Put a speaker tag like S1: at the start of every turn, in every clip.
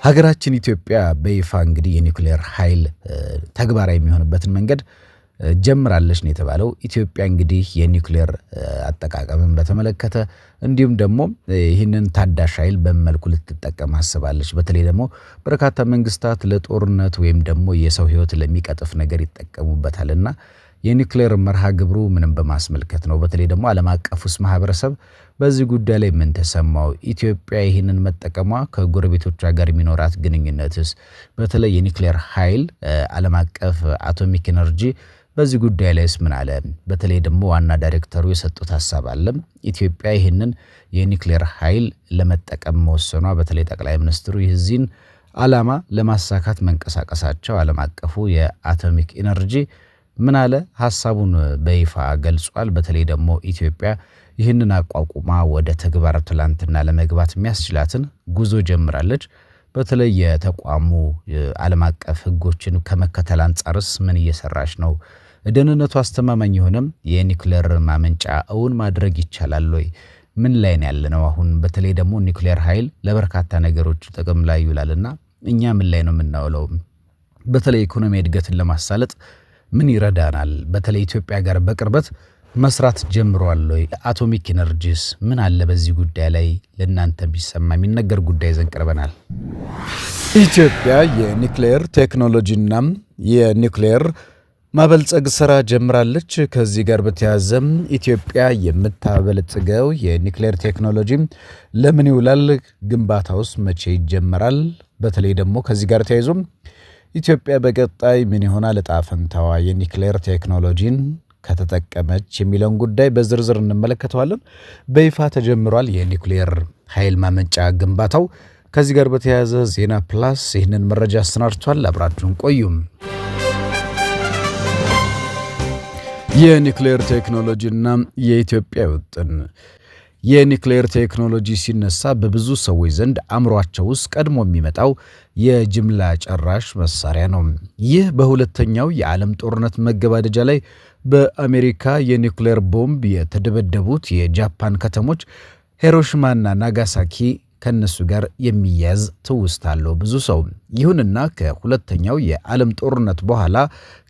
S1: ሀገራችን ኢትዮጵያ በይፋ እንግዲህ የኒውክሌር ኃይል ተግባራዊ የሚሆንበትን መንገድ ጀምራለች ነው የተባለው። ኢትዮጵያ እንግዲህ የኒውክሌር አጠቃቀምን በተመለከተ እንዲሁም ደግሞ ይህንን ታዳሽ ኃይል በመልኩ ልትጠቀም አስባለች። በተለይ ደግሞ በርካታ መንግስታት ለጦርነት ወይም ደግሞ የሰው ህይወት ለሚቀጥፍ ነገር ይጠቀሙበታልና የኒውክሌር መርሃ ግብሩ ምንም በማስመልከት ነው። በተለይ ደግሞ ዓለም አቀፉስ ማህበረሰብ በዚህ ጉዳይ ላይ ምን ተሰማው? ኢትዮጵያ ይህንን መጠቀሟ ከጎረቤቶቿ ጋር የሚኖራት ግንኙነትስ? በተለይ የኒውክሌር ኃይል ዓለም አቀፍ አቶሚክ ኤነርጂ በዚህ ጉዳይ ላይስ ምን አለ? በተለይ ደግሞ ዋና ዳይሬክተሩ የሰጡት ሐሳብ አለ። ኢትዮጵያ ይህንን የኒውክሌር ኃይል ለመጠቀም መወሰኗ፣ በተለይ ጠቅላይ ሚኒስትሩ የዚህን ዓላማ ለማሳካት መንቀሳቀሳቸው ዓለም አቀፉ የአቶሚክ ኤነርጂ ምን አለ? ሐሳቡን በይፋ ገልጿል። በተለይ ደግሞ ኢትዮጵያ ይህንን አቋቁማ ወደ ተግባር ትላንትና ለመግባት የሚያስችላትን ጉዞ ጀምራለች። በተለይ የተቋሙ ዓለም አቀፍ ህጎችን ከመከተል አንጻርስ ምን እየሰራች ነው? ደህንነቱ አስተማማኝ የሆነም የኒውክሌር ማመንጫ እውን ማድረግ ይቻላል ወይ? ምን ላይ ነው ያለነው አሁን? በተለይ ደግሞ ኒውክሌር ኃይል ለበርካታ ነገሮች ጥቅም ላይ ይውላልና እኛ ምን ላይ ነው የምናውለው? በተለይ ኢኮኖሚ እድገትን ለማሳለጥ ምን ይረዳናል? በተለይ ኢትዮጵያ ጋር በቅርበት መስራት ጀምሯል ወይ? አቶሚክ ኤነርጂስ ምን አለ? በዚህ ጉዳይ ላይ ለእናንተ ቢሰማ የሚነገር ጉዳይ ይዘን ቀርበናል። ኢትዮጵያ የኒውክሌር ቴክኖሎጂና የኒውክሌር ማበልጸግ ስራ ጀምራለች። ከዚህ ጋር በተያያዘም ኢትዮጵያ የምታበለጽገው የኒውክሌር ቴክኖሎጂ ለምን ይውላል? ግንባታውስ መቼ ይጀመራል? በተለይ ደግሞ ከዚህ ጋር ተያይዞም ኢትዮጵያ በቀጣይ ምን ይሆናል ዕጣ ፈንታዋ የኒውክሌር ቴክኖሎጂን ከተጠቀመች የሚለውን ጉዳይ በዝርዝር እንመለከተዋለን። በይፋ ተጀምሯል የኒውክሌር ኃይል ማመንጫ ግንባታው። ከዚህ ጋር በተያያዘ ዜና ፕላስ ይህንን መረጃ አሰናድቷል። አብራችሁን ቆዩም። የኒውክሌር ቴክኖሎጂና የኢትዮጵያ ውጥን። የኒውክሌር ቴክኖሎጂ ሲነሳ በብዙ ሰዎች ዘንድ አእምሯቸው ውስጥ ቀድሞ የሚመጣው የጅምላ ጨራሽ መሳሪያ ነው። ይህ በሁለተኛው የዓለም ጦርነት መገባደጃ ላይ በአሜሪካ የኒውክሌር ቦምብ የተደበደቡት የጃፓን ከተሞች ሂሮሺማና ናጋሳኪ ከነሱ ጋር የሚያዝ ትውስታ አለው ብዙ ሰው። ይሁንና ከሁለተኛው የዓለም ጦርነት በኋላ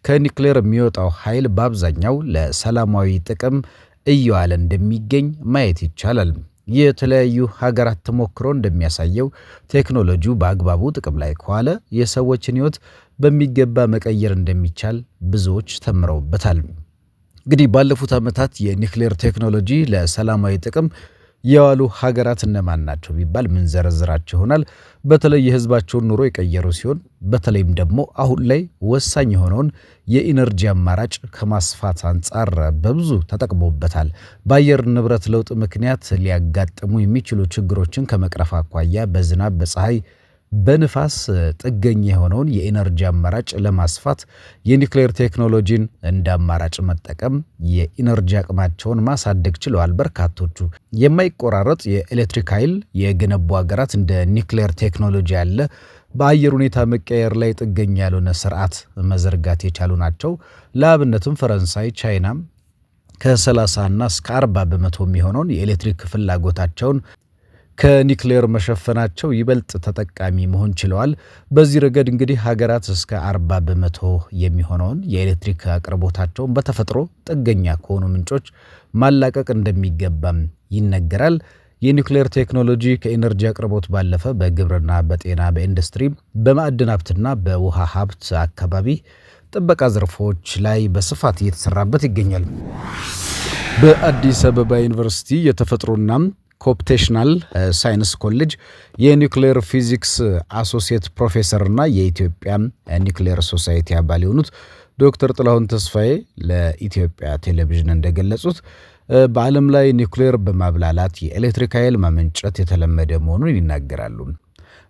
S1: ከኒውክሌር የሚወጣው ኃይል በአብዛኛው ለሰላማዊ ጥቅም እየዋለ እንደሚገኝ ማየት ይቻላል። የተለያዩ ሀገራት ተሞክሮ እንደሚያሳየው ቴክኖሎጂው በአግባቡ ጥቅም ላይ ከዋለ የሰዎችን ሕይወት በሚገባ መቀየር እንደሚቻል ብዙዎች ተምረውበታል። እንግዲህ ባለፉት ዓመታት የኒውክሌር ቴክኖሎጂ ለሰላማዊ ጥቅም የዋሉ ሀገራት እነማን ናቸው ቢባል ምን ዘረዝራቸው ይሆናል። በተለይ የህዝባቸውን ኑሮ የቀየሩ ሲሆን በተለይም ደግሞ አሁን ላይ ወሳኝ የሆነውን የኢነርጂ አማራጭ ከማስፋት አንጻር በብዙ ተጠቅሞበታል። በአየር ንብረት ለውጥ ምክንያት ሊያጋጥሙ የሚችሉ ችግሮችን ከመቅረፍ አኳያ በዝናብ፣ በፀሐይ፣ በንፋስ ጥገኛ የሆነውን የኢነርጂ አማራጭ ለማስፋት የኒውክሌር ቴክኖሎጂን እንደ አማራጭ መጠቀም የኢነርጂ አቅማቸውን ማሳደግ ችለዋል። በርካቶቹ የማይቆራረጥ የኤሌክትሪክ ኃይል የገነቡ ሀገራት እንደ ኒውክሌር ቴክኖሎጂ ያለ በአየር ሁኔታ መቀየር ላይ ጥገኛ ያልሆነ ስርዓት መዘርጋት የቻሉ ናቸው። ለአብነትም ፈረንሳይ፣ ቻይና ከ30 እስከ 40 በመቶ የሚሆነውን የኤሌክትሪክ ፍላጎታቸውን ከኒውክሌር መሸፈናቸው ይበልጥ ተጠቃሚ መሆን ችለዋል። በዚህ ረገድ እንግዲህ ሀገራት እስከ 40 በመቶ የሚሆነውን የኤሌክትሪክ አቅርቦታቸውን በተፈጥሮ ጥገኛ ከሆኑ ምንጮች ማላቀቅ እንደሚገባም ይነገራል። የኒውክሌር ቴክኖሎጂ ከኢነርጂ አቅርቦት ባለፈ በግብርና፣ በጤና፣ በኢንዱስትሪ፣ በማዕድን ሀብትና በውሃ ሀብት አካባቢ ጥበቃ ዘርፎች ላይ በስፋት እየተሰራበት ይገኛል። በአዲስ አበባ ዩኒቨርሲቲ የተፈጥሮና ኮምፒውቴሽናል ሳይንስ ኮሌጅ የኒውክሌር ፊዚክስ አሶሲየት ፕሮፌሰርና የኢትዮጵያ ኒውክሌር ሶሳይቲ አባል የሆኑት ዶክተር ጥላሁን ተስፋዬ ለኢትዮጵያ ቴሌቪዥን እንደገለጹት በዓለም ላይ ኒውክሌር በማብላላት የኤሌክትሪክ ኃይል ማመንጨት የተለመደ መሆኑን ይናገራሉ።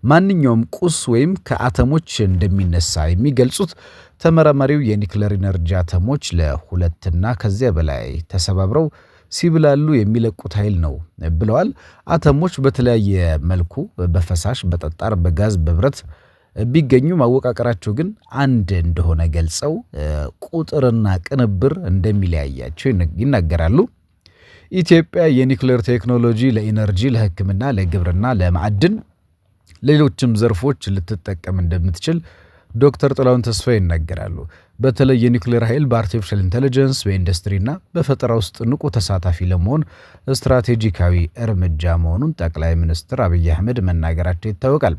S1: ማንኛውም ቁስ ወይም ከአተሞች እንደሚነሳ የሚገልጹት ተመራማሪው የኒውክሌር ኢነርጂ አተሞች ለሁለትና ከዚያ በላይ ተሰባብረው ሲብላሉ የሚለቁት ኃይል ነው ብለዋል። አተሞች በተለያየ መልኩ በፈሳሽ፣ በጠጣር፣ በጋዝ፣ በብረት ቢገኙ ማወቃቀራቸው ግን አንድ እንደሆነ ገልጸው ቁጥርና ቅንብር እንደሚለያያቸው ይናገራሉ። ኢትዮጵያ የኒውክሌር ቴክኖሎጂ ለኢነርጂ፣ ለሕክምና፣ ለግብርና፣ ለማዕድን ሌሎችም ዘርፎች ልትጠቀም እንደምትችል ዶክተር ጥላሁን ተስፋዬ ይናገራሉ። በተለይ የኒውክሌር ኃይል በአርቲፊሻል ኢንተለጀንስ በኢንዱስትሪና በፈጠራ ውስጥ ንቁ ተሳታፊ ለመሆን ስትራቴጂካዊ እርምጃ መሆኑን ጠቅላይ ሚኒስትር አብይ አህመድ መናገራቸው ይታወቃል።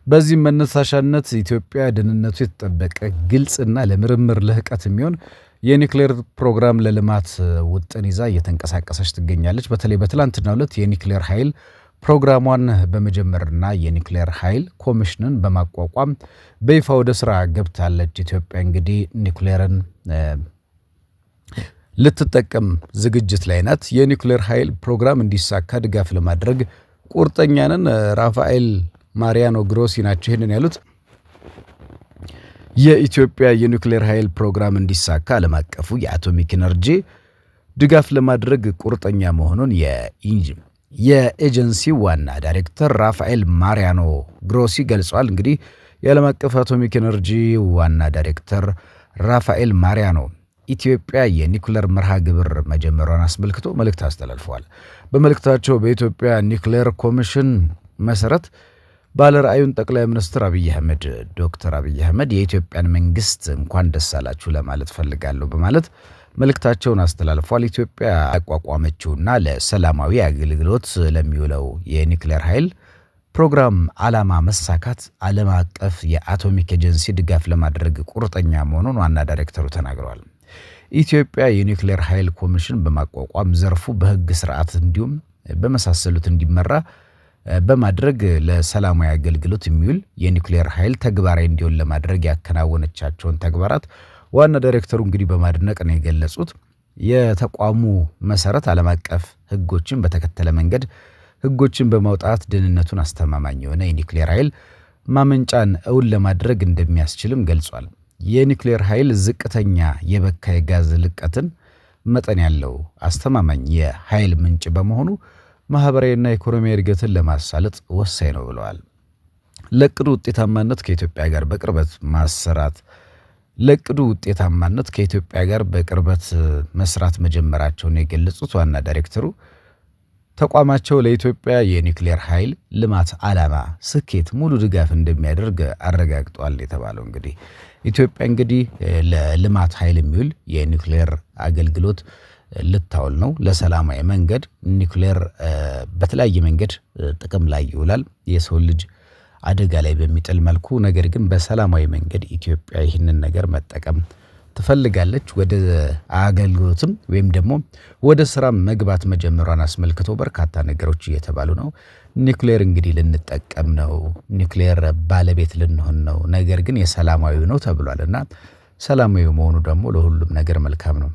S1: በዚህም መነሳሻነት ኢትዮጵያ ደህንነቱ የተጠበቀ ግልጽና ለምርምር ልህቀት የሚሆን የኒውክሌር ፕሮግራም ለልማት ውጥን ይዛ እየተንቀሳቀሰች ትገኛለች። በተለይ በትላንትናው ዕለት የኒውክሌር ኃይል ፕሮግራሟን በመጀመርና የኒውክሌር ኃይል ኮሚሽንን በማቋቋም በይፋ ወደ ስራ ገብታለች። ኢትዮጵያ እንግዲህ ኒውክሌርን ልትጠቀም ዝግጅት ላይ ናት። የኒውክሌር ኃይል ፕሮግራም እንዲሳካ ድጋፍ ለማድረግ ቁርጠኛ ነን። ራፋኤል ማሪያኖ ግሮሲ ናቸው ይህንን ያሉት። የኢትዮጵያ የኒውክሌር ኃይል ፕሮግራም እንዲሳካ ዓለም አቀፉ የአቶሚክ ኢነርጂ ድጋፍ ለማድረግ ቁርጠኛ መሆኑን የኤጀንሲው ዋና ዳይሬክተር ራፋኤል ማሪያኖ ግሮሲ ገልጿል። እንግዲህ የዓለም አቀፍ አቶሚክ ኤነርጂ ዋና ዳይሬክተር ራፋኤል ማሪያኖ ኢትዮጵያ የኒውክሌር መርሃ ግብር መጀመሯን አስመልክቶ መልእክት አስተላልፈዋል። በመልእክታቸው በኢትዮጵያ ኒውክሌር ኮሚሽን መሰረት ባለራዕዩን ጠቅላይ ሚኒስትር ዶክተር አብይ አህመድ የኢትዮጵያን መንግስት እንኳን ደስ አላችሁ ለማለት ፈልጋለሁ በማለት መልእክታቸውን አስተላልፏል። ኢትዮጵያ ያቋቋመችውና ለሰላማዊ አገልግሎት ለሚውለው የኒውክሌር ኃይል ፕሮግራም ዓላማ መሳካት ዓለም አቀፍ የአቶሚክ ኤጀንሲ ድጋፍ ለማድረግ ቁርጠኛ መሆኑን ዋና ዳይሬክተሩ ተናግረዋል። ኢትዮጵያ የኒውክሌር ኃይል ኮሚሽን በማቋቋም ዘርፉ በህግ ስርዓት እንዲሁም በመሳሰሉት እንዲመራ በማድረግ ለሰላማዊ አገልግሎት የሚውል የኒውክሌር ኃይል ተግባራዊ እንዲሆን ለማድረግ ያከናወነቻቸውን ተግባራት ዋና ዳይሬክተሩ እንግዲህ በማድነቅ ነው የገለጹት። የተቋሙ መሰረት ዓለም አቀፍ ህጎችን በተከተለ መንገድ ህጎችን በማውጣት ደህንነቱን አስተማማኝ የሆነ የኒውክሌር ኃይል ማመንጫን እውን ለማድረግ እንደሚያስችልም ገልጿል። የኒውክሌር ኃይል ዝቅተኛ የበካይ ጋዝ ልቀትን መጠን ያለው አስተማማኝ የኃይል ምንጭ በመሆኑ ማህበራዊና ኢኮኖሚያዊ እድገትን ለማሳለጥ ወሳኝ ነው ብለዋል። ለቅዱ ውጤታማነት ከኢትዮጵያ ጋር በቅርበት መስራት መጀመራቸውን የገለጹት ዋና ዳይሬክተሩ ተቋማቸው ለኢትዮጵያ የኒውክሌር ኃይል ልማት ዓላማ ስኬት ሙሉ ድጋፍ እንደሚያደርግ አረጋግጧል የተባለው እንግዲህ ኢትዮጵያ እንግዲህ ለልማት ኃይል የሚውል የኒውክሌር አገልግሎት ልታውል ነው። ለሰላማዊ መንገድ ኒውክሌር በተለያየ መንገድ ጥቅም ላይ ይውላል የሰው ልጅ አደጋ ላይ በሚጥል መልኩ። ነገር ግን በሰላማዊ መንገድ ኢትዮጵያ ይህንን ነገር መጠቀም ትፈልጋለች። ወደ አገልግሎትም ወይም ደግሞ ወደ ስራ መግባት መጀመሯን አስመልክቶ በርካታ ነገሮች እየተባሉ ነው። ኒውክሌር እንግዲህ ልንጠቀም ነው፣ ኒውክሌር ባለቤት ልንሆን ነው። ነገር ግን የሰላማዊ ነው ተብሏልና ሰላማዊ መሆኑ ደግሞ ለሁሉም ነገር መልካም ነው።